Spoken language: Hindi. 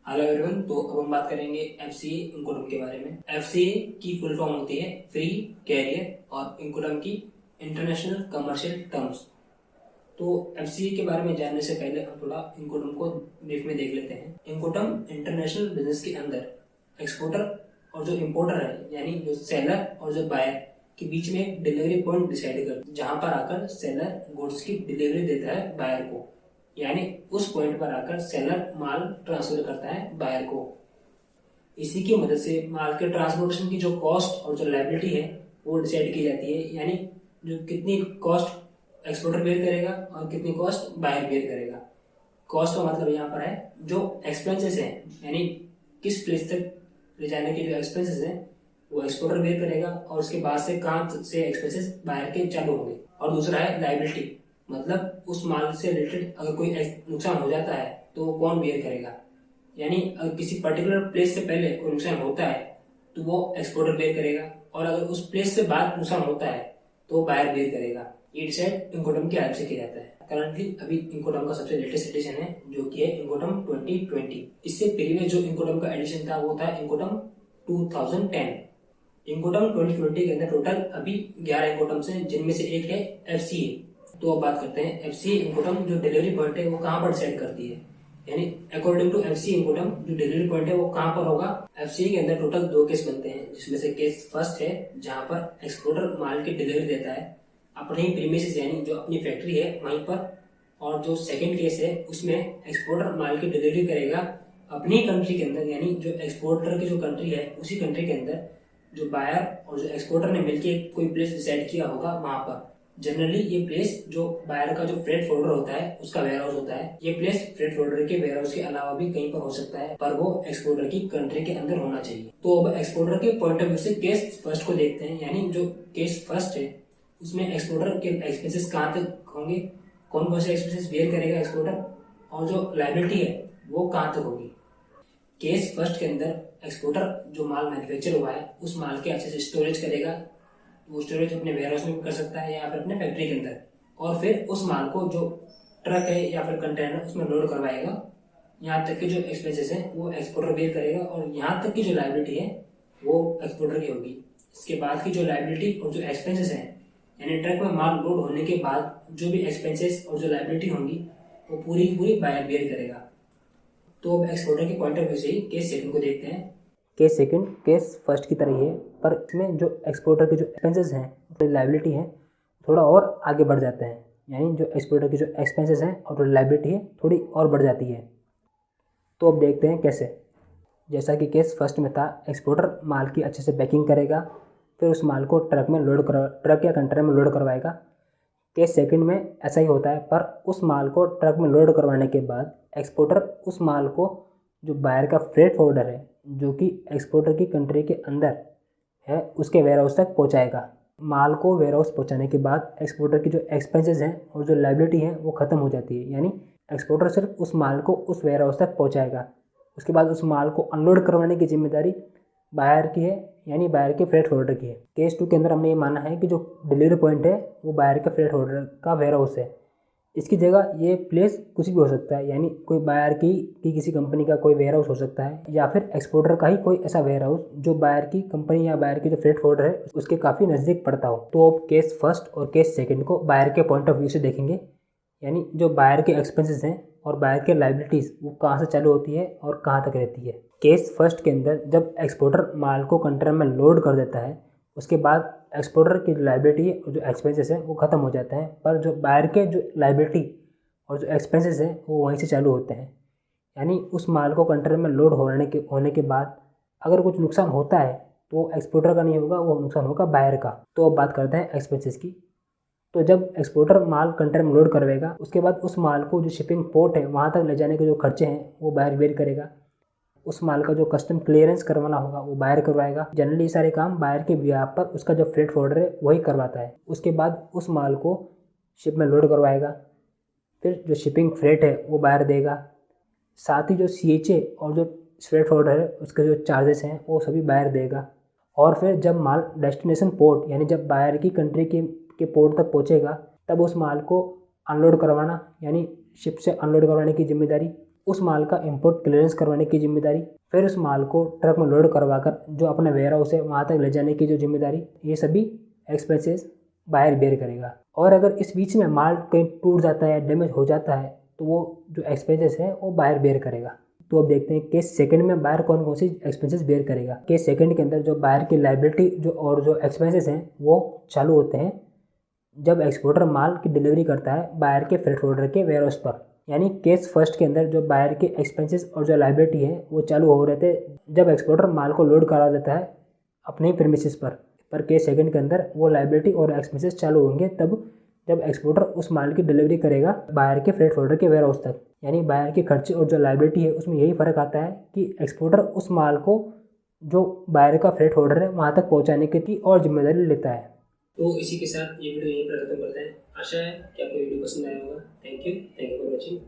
Hello everyone. तो अब हम बात करेंगे एफसीए इनकोडम के बारे में। एफसीए की फुल फॉर्म होती है फ्री कैरियर और इनकोडम की इंटरनेशनल कमर्शियल टर्म्स। तो एफसीए के बारे में जानने से पहले हम थोड़ा इनकोडम को ब्रीफ में देख लेते हैं। इनकोडम इंटरनेशनल बिजनेस के अंदर एक्सपोर्टर और जो इम्पोर्टर है यानी जो सेलर और जो बायर के बीच में एक डिलीवरी पॉइंट डिसाइड कर, जहां पर आकर सेलर गुड्स की डिलीवरी देता है बायर को, यानी उस पॉइंट पर आकर सेलर माल ट्रांसफर करता है बायर को। इसी की मदद से माल के ट्रांसपोर्टेशन की जो कॉस्ट और जो लायबिलिटी है वो डिसाइड की जाती है, यानी जो कितनी कॉस्ट एक्सपोर्टर बेयर करेगा और कितनी कॉस्ट बायर बेयर करेगा। कॉस्ट का मतलब यहाँ पर है जो एक्सपेंसेस है, यानी किस प्लेस तक ले जाने के जो एक्सपेंसेस है वो एक्सपोर्टर बेयर करेगा और उसके बाद से कहाँ से एक्सपेंसेस बायर के चालू होंगे। और दूसरा है लायबिलिटी, मतलब उस माल से रिलेटेड अगर कोई नुकसान हो जाता है तो वो कौन बेयर करेगा, यानी अगर किसी पर्टिकुलर प्लेस से पहले कोई नुकसान होता है तो वो एक्सपोर्टर बेयर करेगा, और अगर उस प्लेस से बाद नुकसान होता है तो वो बायर बेयर करेगा। ये डिसाइड इनकोडम की हेल्प से किया जाता है। करंटली अभी इनकोडम का सबसे लेटेस्ट एडिशन है जो कि है इनकोडम 2020। इससे प्रीवियस जो इनकोडम का एडिशन था वो था इनकोडम 2010। इनकोडम 2020 के अंदर टोटल अभी 11 इनकोडम्स हैं, जिनमें से एक है एफसीए। तो अब बात करते हैं एफसीए इनकोडम जो डिलीवरी पॉइंट है वो कहाँ पर सेट करती है, यानी अकॉर्डिंग टू एफसीए इनकोडम जो डिलीवरी पॉइंट है वो कहाँ पर होगा। एफसीए के अंदर टोटल 2 केस बनते हैं, जिसमें से केस फर्स्ट है जहां पर एक्सपोर्टर माल की डिलीवरी देता है अपने ही प्रीमिसेस यानी जो अपनी फैक्ट्री है वहीं पर, और जो सेकंड केस है उसमें एक्सपोर्टर माल की डिलीवरी करेगा अपनी कंट्री के अंदर, यानी जो एक्सपोर्टर की जो कंट्री है उसी कंट्री के अंदर जो बायर और जो एक्सपोर्टर ने मिलकर कोई प्लेस डिसाइड किया होगा वहां पर। जनरली ये प्लेस जो बायर का जो फ्रेट फोल्डर होता है उसका वेयर हाउस होता है। ये प्लेस फ्रेट फोल्डर के वेयर हाउस के अलावा भी कहीं पर हो सकता है, पर वो एक्सपोर्टर की कंट्री के अंदर होना चाहिए। तो अब एक्सपोर्टर के पॉइंट ऑफ व्यू से केस फर्स्ट को देखते हैं, यानी जो केस फर्स्ट है उसमें एक्सपोर्टर के एक्सपेंसेस कहाँ तक होंगे, कौन कौन से एक्सपेंसेस बेयर करेगा एक्सपोर्टर, और जो लायबिलिटी है वो कहाँ तक होगी। केस फर्स्ट के अंदर एक्सपोर्टर जो माल मैन्युफैक्चर हुआ है उस माल के अच्छे से स्टोरेज करेगा। वो स्टोरेज अपने वेयर हाउस में कर सकता है या फिर अपने फैक्ट्री के अंदर, और फिर उस माल को जो ट्रक है या फिर कंटेनर उसमें लोड करवाएगा। यहाँ तक के जो एक्सपेंसेस है वो एक्सपोर्टर बेयर करेगा, और यहाँ तक की जो लायबिलिटी है वो एक्सपोर्टर की होगी। इसके बाद की जो लायबिलिटी और जो एक्सपेंसेस है, यानी ट्रक में माल लोड होने के बाद जो भी एक्सपेंसेस और जो लायबिलिटी होंगी वो पूरी पूरी बायर बेयर करेगा। तो अब एक्सपोर्टर के पॉइंट ऑफ व्यू से ही केस सेकंड को देखते हैं। केस सेकंड केस फर्स्ट की तरह ही है, पर इसमें जो एक्सपोर्टर के जो एक्सपेंसेस हैं और लायबिलिटी है थोड़ा और आगे बढ़ जाते हैं, यानी जो एक्सपोर्टर की जो एक्सपेंसेस हैं और जो लायबिलिटी है थोड़ी और बढ़ जाती है। तो अब देखते हैं कैसे। जैसा कि केस फर्स्ट में था, एक्सपोर्टर माल की अच्छे से पैकिंग करेगा, फिर उस माल को ट्रक या कंटेनर में लोड करवाएगा। केस सेकंड में ऐसा ही होता है, पर उस माल को ट्रक में लोड करवाने के बाद एक्सपोर्टर उस माल को जो बायर का फ्रेट फोल्डर है जो कि एक्सपोर्टर की कंट्री के अंदर है उसके वेयर हाउस तक पहुंचाएगा। माल को वेयर हाउस पहुंचाने के बाद एक्सपोर्टर की जो एक्सपेंसेस हैं और जो लायबिलिटी है वो ख़त्म हो जाती है, यानी एक्सपोर्टर सिर्फ उस माल को उस वेयर हाउस तक पहुंचाएगा। उसके बाद उस माल को अनलोड करवाने की जिम्मेदारी बायर की है, यानी बायर के फ्रेट होल्डर की है। केस 2 के अंदर हमने ये माना है कि जो डिलीवरी पॉइंट है वो बायर के फ्रेट होल्डर का वेयर हाउस है। इसकी जगह ये प्लेस कुछ भी हो सकता है, यानी कोई बायर की किसी कंपनी का कोई वेयर हाउस हो सकता है, या फिर एक्सपोर्टर का ही कोई ऐसा वेयर हाउस जो बायर की कंपनी या बायर की जो फ्रेट फोल्डर है उसके काफ़ी नज़दीक पड़ता हो। तो अब केस फर्स्ट और केस सेकंड को बायर के पॉइंट ऑफ व्यू से देखेंगे, यानी जो बायर के एक्सपेंसेस हैं और बायर के लायबिलिटीज़ वो कहाँ से चालू होती है और कहाँ तक रहती है। केस फर्स्ट के अंदर जब एक्सपोर्टर माल को कंटेनर में लोड कर देता है उसके बाद एक्सपोर्टर की जो लायबिलिटी और जो एक्सपेंसेस है वो ख़त्म हो जाते हैं, पर जो बायर के जो लायबिलिटी और जो एक्सपेंसेस हैं वो वहीं से चालू होते हैं। यानी उस माल को कंटेनर में लोड होने के बाद अगर कुछ नुकसान होता है तो एक्सपोर्टर का नहीं होगा, वो नुकसान होगा बायर का। तो अब बात करते हैं एक्सपेंसेस की। तो जब एक्सपोर्टर माल कंटेनर में लोड करवाएगा उसके बाद उस माल को जो शिपिंग पोर्ट है वहाँ तक ले जाने के जो खर्चे हैं वो बायर बेयर करेगा। उस माल का जो कस्टम क्लियरेंस करवाना होगा वो बायर करवाएगा। जनरली ये सारे काम बायर के बिहार पर उसका जो फ्रेट फोल्डर है वही करवाता है। उसके बाद उस माल को शिप में लोड करवाएगा, फिर जो शिपिंग फ्रेट है वो बायर देगा। साथ ही जो CHA और जो फ्रेट फोल्डर है उसके जो चार्जेस हैं वो सभी बायर देगा। और फिर जब माल डेस्टिनेशन पोर्ट यानी जब बायर की कंट्री के पोर्ट तक पहुँचेगा तब उस माल को अनलोड करवाना, यानी शिप से अनलोड करवाने की जिम्मेदारी उस माल का इंपोर्ट क्लियरेंस करवाने की जिम्मेदारी, फिर उस माल को ट्रक में लोड करवाकर जो अपने वेयर हाउस है वहाँ तक ले जाने की जो जिम्मेदारी, ये सभी एक्सपेंसेस बायर बेयर करेगा। और अगर इस बीच में माल कहीं टूट जाता है, डैमेज हो जाता है, तो वो जो एक्सपेंसेस है वो बायर बेयर करेगा। तो अब देखते हैं केस सेकंड में बायर कौन कौन सी एक्सपेंसेस बेयर करेगा। केस सेकंड के अंदर जो बायर की लाइबिलिटी जो एक्सपेंसेस हैं वो चालू होते हैं जब एक्सपोर्टर माल की डिलीवरी करता है बायर के फ्रेट फोल्डर के वेयर हाउस पर। यानी केस फर्स्ट के अंदर जो बायर के एक्सपेंसेस और जो लाइबिलिटी है वो चालू हो रहे थे जब एक्सपोर्टर माल को लोड करा देता है अपने प्रीमिसेस पर केस सेकंड के अंदर वो लाइबिलिटी और एक्सपेंसेस चालू होंगे तब जब एक्सपोर्टर उस माल की डिलीवरी करेगा बायर के फ्रेट फोल्डर के वेयर हाउस तक। यानी बायर के खर्चे और जो लाइबिलिटी है उसमें यही फ़र्क आता है कि एक्सपोर्टर उस माल को जो बायर का फ्रेट होल्डर है वहाँ तक पहुँचाने की और जिम्मेदारी लेता है। तो इसी के साथ ये वीडियो यहीं पर खत्म करते हैं। आशा है कि आपको वीडियो पसंद आया होगा। Thank you for watching.